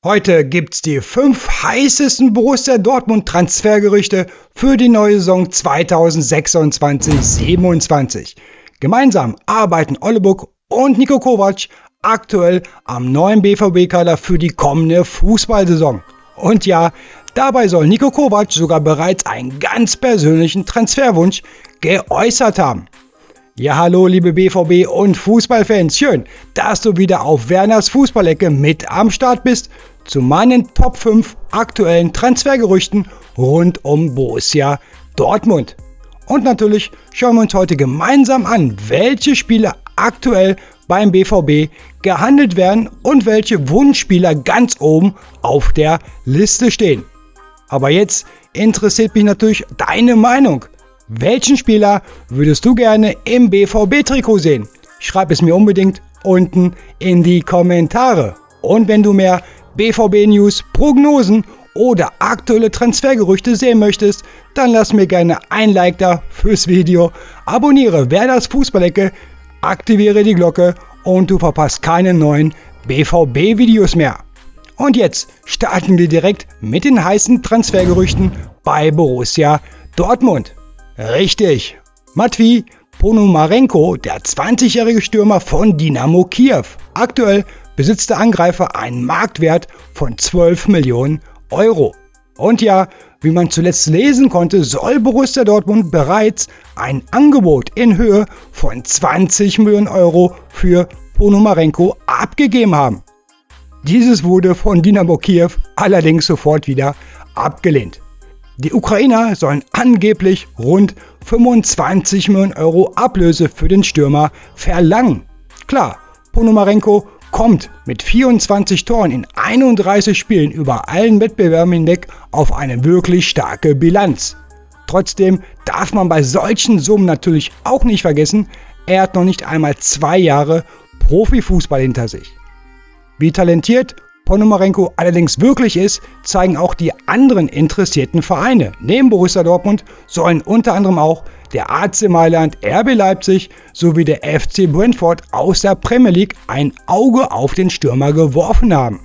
Heute gibt's die 5 heißesten Borussia Dortmund Transfergerüchte für die neue Saison 2026/27. Gemeinsam arbeiten Ole Buck und Niko Kovac aktuell am neuen BVB-Kader für die kommende Fußballsaison. Und ja, dabei soll Niko Kovac sogar bereits einen ganz persönlichen Transferwunsch geäußert haben. Ja, hallo liebe BVB und Fußballfans, schön, dass du wieder auf Werners Fußballecke mit am Start bist zu meinen Top 5 aktuellen Transfergerüchten rund um Borussia Dortmund. Und natürlich schauen wir uns heute gemeinsam an, welche Spieler aktuell beim BVB gehandelt werden und welche Wunschspieler ganz oben auf der Liste stehen. Aber jetzt interessiert mich natürlich deine Meinung. Welchen Spieler würdest du gerne im BVB-Trikot sehen? Schreib es mir unbedingt unten in die Kommentare. Und wenn du mehr BVB-News, Prognosen oder aktuelle Transfergerüchte sehen möchtest, dann lass mir gerne ein Like da fürs Video, abonniere Werners Fußballecke, aktiviere die Glocke und du verpasst keine neuen BVB-Videos mehr. Und jetzt starten wir direkt mit den heißen Transfergerüchten bei Borussia Dortmund. Richtig, Matvei Ponomarenko, der 20-jährige Stürmer von Dynamo Kiew. Aktuell besitzt der Angreifer einen Marktwert von 12 Millionen Euro. Und ja, wie man zuletzt lesen konnte, soll Borussia Dortmund bereits ein Angebot in Höhe von 20 Millionen Euro für Ponomarenko abgegeben haben. Dieses wurde von Dynamo Kiew allerdings sofort wieder abgelehnt. Die Ukrainer sollen angeblich rund 25 Millionen Euro Ablöse für den Stürmer verlangen. Klar, Ponomarenko kommt mit 24 Toren in 31 Spielen über allen Wettbewerben hinweg auf eine wirklich starke Bilanz. Trotzdem darf man bei solchen Summen natürlich auch nicht vergessen, er hat noch nicht einmal 2 Jahre Profifußball hinter sich. Wie talentiert Ponomarenko allerdings wirklich ist, zeigen auch die anderen interessierten Vereine. Neben Borussia Dortmund sollen unter anderem auch der AC Mailand, RB Leipzig sowie der FC Brentford aus der Premier League ein Auge auf den Stürmer geworfen haben.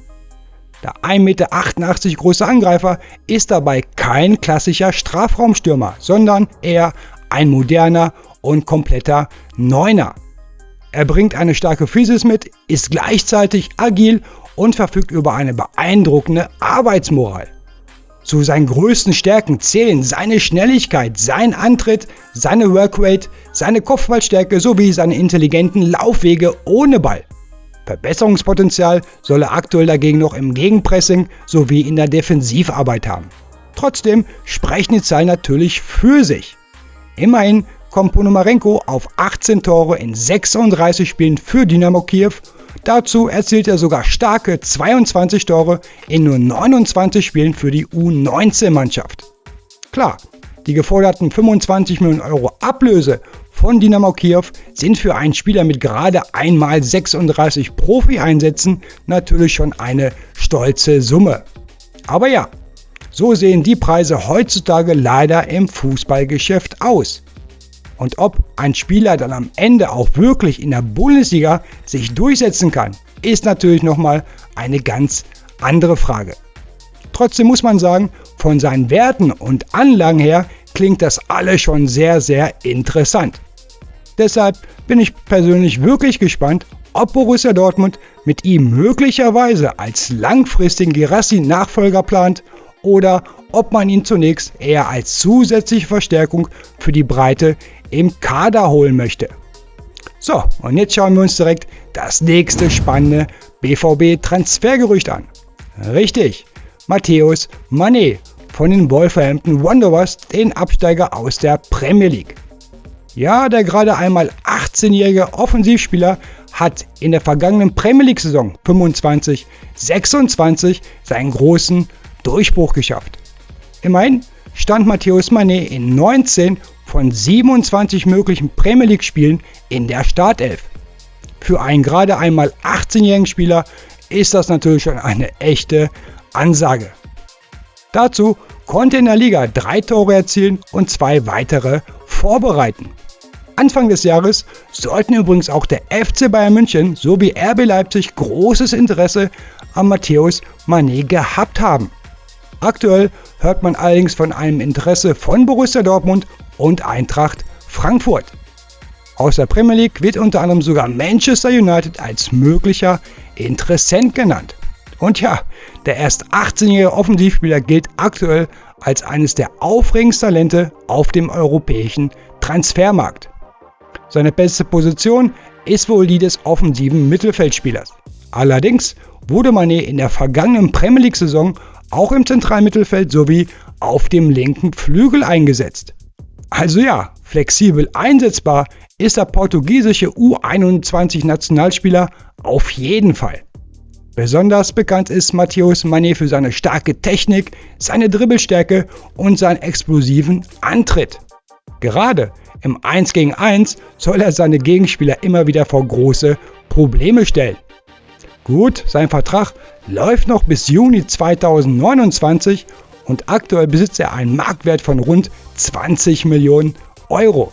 Der 1,88 Meter große Angreifer ist dabei kein klassischer Strafraumstürmer, sondern eher ein moderner und kompletter Neuner. Er bringt eine starke Physis mit, ist gleichzeitig agil und verfügt über eine beeindruckende Arbeitsmoral. Zu seinen größten Stärken zählen seine Schnelligkeit, sein Antritt, seine Workrate, seine Kopfballstärke sowie seine intelligenten Laufwege ohne Ball. Verbesserungspotenzial soll er aktuell dagegen noch im Gegenpressing sowie in der Defensivarbeit haben. Trotzdem sprechen die Zahlen natürlich für sich. Immerhin kommt Ponomarenko auf 18 Tore in 36 Spielen für Dynamo Kiew. Dazu erzielt er sogar starke 22 Tore in nur 29 Spielen für die U19-Mannschaft. Klar, die geforderten 25 Millionen Euro Ablöse von Dynamo Kiew sind für einen Spieler mit gerade einmal 36 Profi-Einsätzen natürlich schon eine stolze Summe. Aber ja, so sehen die Preise heutzutage leider im Fußballgeschäft aus. Und ob ein Spieler dann am Ende auch wirklich in der Bundesliga sich durchsetzen kann, ist natürlich nochmal eine ganz andere Frage. Trotzdem muss man sagen, von seinen Werten und Anlagen her klingt das alles schon sehr, sehr interessant. Deshalb bin ich persönlich wirklich gespannt, ob Borussia Dortmund mit ihm möglicherweise als langfristigen Guirassy-Nachfolger plant oder ob man ihn zunächst eher als zusätzliche Verstärkung für die Breite im Kader holen möchte. So, und jetzt schauen wir uns direkt das nächste spannende BVB-Transfergerücht an. Richtig, Matthäus Mané von den Wolverhampton Wanderers, den Absteiger aus der Premier League. Ja, der gerade einmal 18-jährige Offensivspieler hat in der vergangenen Premier League-Saison 25/26 seinen großen Durchbruch geschafft. Immerhin stand Matthäus Mané in 19 von 27 möglichen Premier League Spielen in der Startelf. Für einen gerade einmal 18-jährigen Spieler ist das natürlich schon eine echte Ansage. Dazu konnte er in der Liga 3 Tore erzielen und 2 weitere vorbereiten. Anfang des Jahres sollten übrigens auch der FC Bayern München sowie RB Leipzig großes Interesse an Matthäus Mané gehabt haben. Aktuell hört man allerdings von einem Interesse von Borussia Dortmund und Eintracht Frankfurt. Aus der Premier League wird unter anderem sogar Manchester United als möglicher Interessent genannt. Und ja, der erst 18-jährige Offensivspieler gilt aktuell als eines der aufregendsten Talente auf dem europäischen Transfermarkt. Seine beste Position ist wohl die des offensiven Mittelfeldspielers. Allerdings wurde Mané in der vergangenen Premier League-Saison auch im zentralen Mittelfeld sowie auf dem linken Flügel eingesetzt. Also ja, flexibel einsetzbar ist der portugiesische U21-Nationalspieler auf jeden Fall. Besonders bekannt ist Matthäus Mané für seine starke Technik, seine Dribbelstärke und seinen explosiven Antritt. Gerade im 1 gegen 1 soll er seine Gegenspieler immer wieder vor große Probleme stellen. Gut, sein Vertrag läuft noch bis Juni 2029 und aktuell besitzt er einen Marktwert von rund 20 Millionen Euro.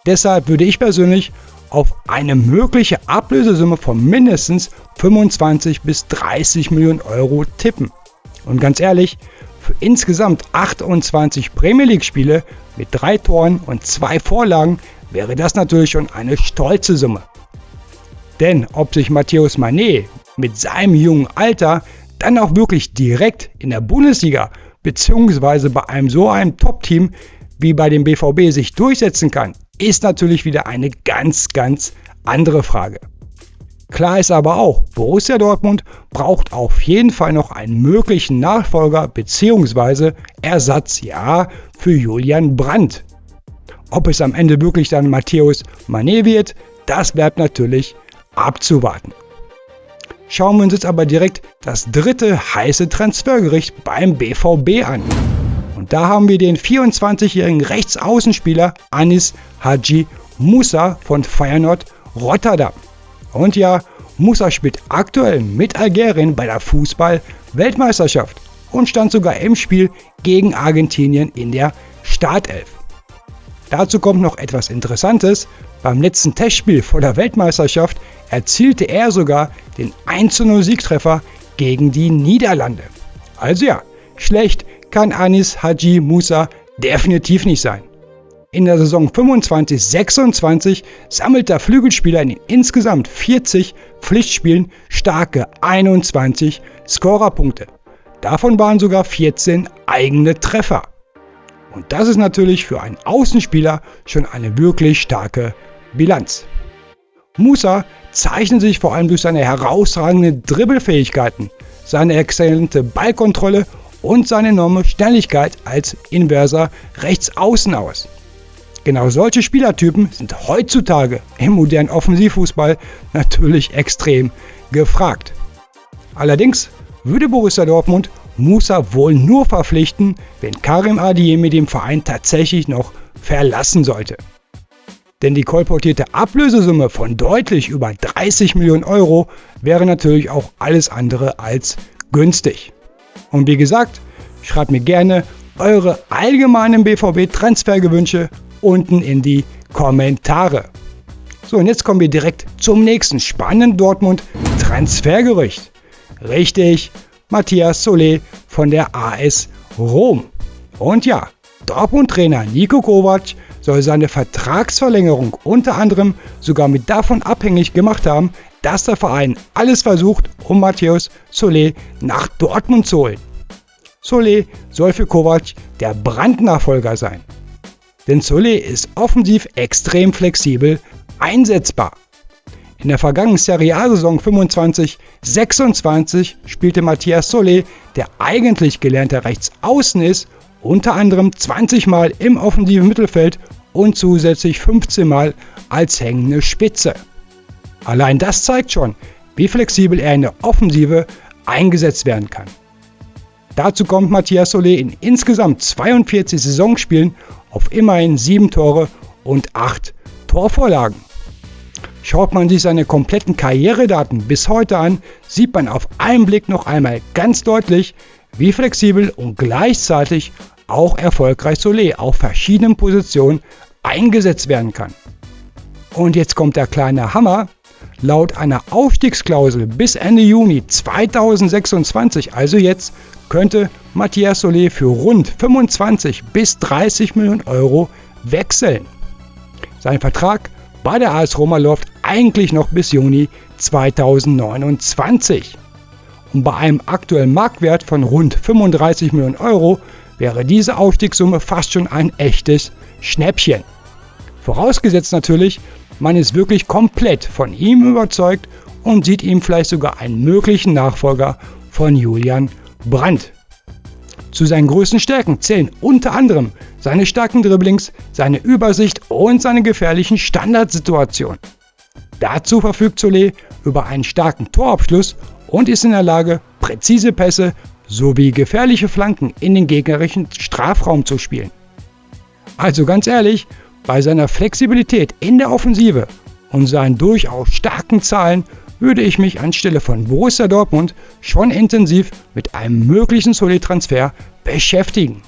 Deshalb würde ich persönlich auf eine mögliche Ablösesumme von mindestens 25 bis 30 Millionen Euro tippen. Und ganz ehrlich, für insgesamt 28 Premier League Spiele mit 3 Toren und 2 Vorlagen wäre das natürlich schon eine stolze Summe. Denn ob sich Matthäus Mané mit seinem jungen Alter dann auch wirklich direkt in der Bundesliga bzw. bei einem Top-Team wie bei dem BVB sich durchsetzen kann, ist natürlich wieder eine ganz andere Frage. Klar ist aber auch, Borussia Dortmund braucht auf jeden Fall noch einen möglichen Nachfolger bzw. Ersatz, für Julian Brandt. Ob es am Ende wirklich dann Matthäus Mané wird, das bleibt natürlich abzuwarten. Schauen wir uns jetzt aber direkt das dritte heiße Transfergericht beim BVB an. Und da haben wir den 24-jährigen Rechtsaußenspieler Anis Hadji Moussa von Feyenoord Rotterdam. Und ja, Moussa spielt aktuell mit Algerien bei der Fußball-Weltmeisterschaft und stand sogar im Spiel gegen Argentinien in der Startelf. Dazu kommt noch etwas Interessantes. Beim letzten Testspiel vor der Weltmeisterschaft erzielte er sogar den 1:0 Siegtreffer gegen die Niederlande. Also ja, schlecht kann Anis Hadji Moussa definitiv nicht sein. In der Saison 25/26 sammelt der Flügelspieler in den insgesamt 40 Pflichtspielen starke 21 Scorerpunkte. Davon waren sogar 14 eigene Treffer. Und das ist natürlich für einen Außenspieler schon eine wirklich starke Bilanz. Moussa zeichnet sich vor allem durch seine herausragenden Dribbelfähigkeiten, seine exzellente Ballkontrolle und seine enorme Schnelligkeit als inverser Rechtsaußen aus. Genau solche Spielertypen sind heutzutage im modernen Offensivfußball natürlich extrem gefragt. Allerdings würde Borussia Dortmund Moussa wohl nur verpflichten, wenn Karim Adeyemi den Verein tatsächlich noch verlassen sollte. Denn die kolportierte Ablösesumme von deutlich über 30 Millionen Euro wäre natürlich auch alles andere als günstig. Und wie gesagt, schreibt mir gerne eure allgemeinen BVB-Transfergewünsche unten in die Kommentare. So, und jetzt kommen wir direkt zum nächsten spannenden Dortmund-Transfergerücht. Richtig, Matthias Solé von der AS Rom. Und ja, Dortmund-Trainer Niko Kovac soll seine Vertragsverlängerung unter anderem sogar mit davon abhängig gemacht haben, dass der Verein alles versucht, um Matthias Solé nach Dortmund zu holen. Solé soll für Kovac der Brandt-Nachfolger sein. Denn Solé ist offensiv extrem flexibel einsetzbar. In der vergangenen Serie A-Saison 25/26 spielte Matthias Solé, der eigentlich gelernter Rechtsaußen ist, unter anderem 20 Mal im offensiven Mittelfeld und zusätzlich 15 Mal als hängende Spitze. Allein das zeigt schon, wie flexibel er in der Offensive eingesetzt werden kann. Dazu kommt Matthias Solé in insgesamt 42 Saisonspielen auf immerhin 7 Tore und 8 Torvorlagen. Schaut man sich seine kompletten Karrieredaten bis heute an, sieht man auf einen Blick noch einmal ganz deutlich, wie flexibel und gleichzeitig auch erfolgreich Solé auf verschiedenen Positionen eingesetzt werden kann. Und jetzt kommt der kleine Hammer. Laut einer Aufstiegsklausel bis Ende Juni 2026, also jetzt, könnte Matthias Solé für rund 25 bis 30 Millionen Euro wechseln. Sein Vertrag bei der AS Roma läuft eigentlich noch bis Juni 2029. Und bei einem aktuellen Marktwert von rund 35 Millionen Euro wäre diese Aufstiegssumme fast schon ein echtes Schnäppchen. Vorausgesetzt natürlich, man ist wirklich komplett von ihm überzeugt und sieht ihm vielleicht sogar einen möglichen Nachfolger von Julian Brandt. Zu seinen größten Stärken zählen unter anderem seine starken Dribblings, seine Übersicht und seine gefährlichen Standardsituationen. Dazu verfügt Solé über einen starken Torabschluss und ist in der Lage, präzise Pässe sowie gefährliche Flanken in den gegnerischen Strafraum zu spielen. Also ganz ehrlich, bei seiner Flexibilität in der Offensive und seinen durchaus starken Zahlen würde ich mich anstelle von Borussia Dortmund schon intensiv mit einem möglichen Solé-Transfer beschäftigen.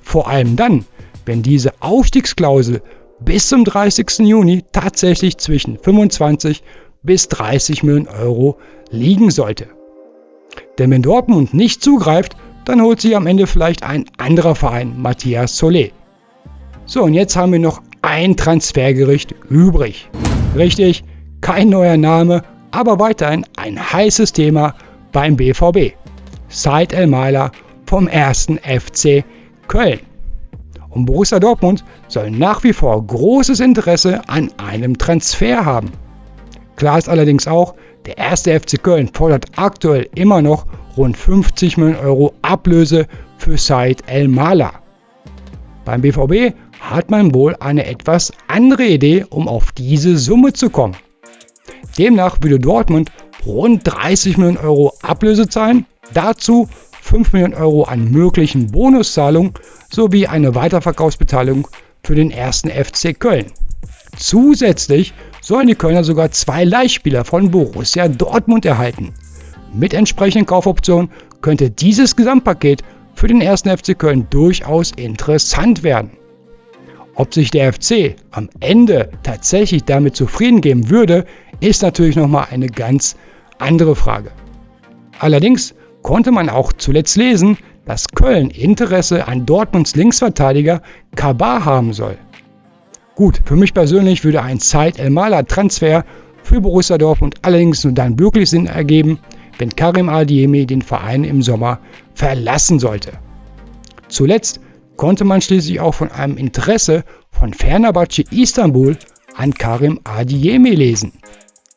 Vor allem dann, wenn diese Aufstiegsklausel bis zum 30. Juni tatsächlich zwischen 25 bis 30 Millionen Euro liegen sollte. Denn wenn Dortmund nicht zugreift, dann holt sich am Ende vielleicht ein anderer Verein Matthias Solé. So, und jetzt haben wir noch ein Transfergerücht übrig. Richtig, kein neuer Name, aber weiterhin ein heißes Thema beim BVB. Said Elmalah vom 1. FC Köln. Und Borussia Dortmund soll nach wie vor großes Interesse an einem Transfer haben. Klar ist allerdings auch, der 1. FC Köln fordert aktuell immer noch rund 50 Millionen Euro Ablöse für Said Elmalah. Beim BVB hat man wohl eine etwas andere Idee, um auf diese Summe zu kommen. Demnach würde Dortmund rund 30 Millionen Euro Ablöse zahlen, dazu 5 Millionen Euro an möglichen Bonuszahlungen sowie eine Weiterverkaufsbeteiligung für den 1. FC Köln. Zusätzlich sollen die Kölner sogar 2 Leihspieler von Borussia Dortmund erhalten. Mit entsprechenden Kaufoptionen könnte dieses Gesamtpaket für den 1. FC Köln durchaus interessant werden. Ob sich der FC am Ende tatsächlich damit zufrieden geben würde, ist natürlich nochmal eine ganz andere Frage. Allerdings konnte man auch zuletzt lesen, dass Köln Interesse an Dortmunds Linksverteidiger Cabar haben soll. Gut, für mich persönlich würde ein Said Elmalah-Transfer für Borussia Dortmund allerdings nur dann wirklich Sinn ergeben, wenn Karim Adeyemi den Verein im Sommer verlassen sollte. Zuletzt konnte man schließlich auch von einem Interesse von Fenerbahçe Istanbul an Karim Adeyemi lesen.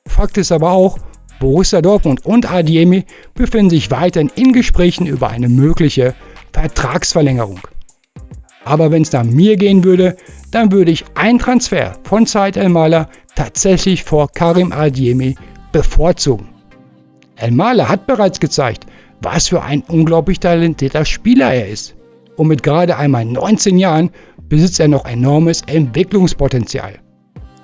Fakt ist aber auch, Borussia Dortmund und Adeyemi befinden sich weiterhin in Gesprächen über eine mögliche Vertragsverlängerung. Aber wenn es nach mir gehen würde, dann würde ich einen Transfer von Said Elmalah tatsächlich vor Karim Adeyemi bevorzugen. Elmalah hat bereits gezeigt, was für ein unglaublich talentierter Spieler er ist. Und mit gerade einmal 19 Jahren besitzt er noch enormes Entwicklungspotenzial.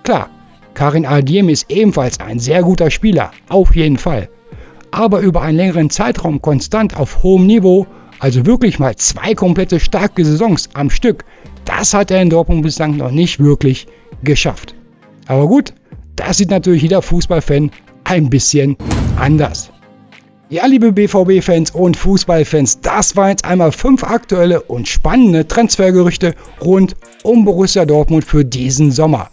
Klar, Karim Adeyemi ist ebenfalls ein sehr guter Spieler, auf jeden Fall. Aber über einen längeren Zeitraum konstant auf hohem Niveau, also wirklich mal 2 komplette starke Saisons am Stück, das hat er in Dortmund bislang noch nicht wirklich geschafft. Aber gut, das sieht natürlich jeder Fußballfan ein bisschen anders. Ja, liebe BVB-Fans und Fußballfans, das waren jetzt einmal 5 aktuelle und spannende Transfergerüchte rund um Borussia Dortmund für diesen Sommer.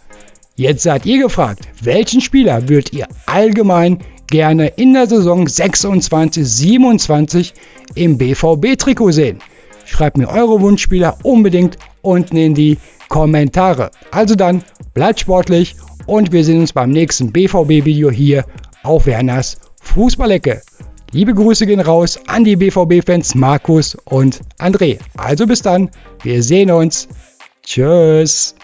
Jetzt seid ihr gefragt, welchen Spieler würdet ihr allgemein gerne in der Saison 26/27 im BVB-Trikot sehen? Schreibt mir eure Wunschspieler unbedingt unten in die Kommentare. Also dann, bleibt sportlich und wir sehen uns beim nächsten BVB-Video hier auf Werners Fußballecke. Liebe Grüße gehen raus an die BVB-Fans Markus und André. Also bis dann, wir sehen uns. Tschüss.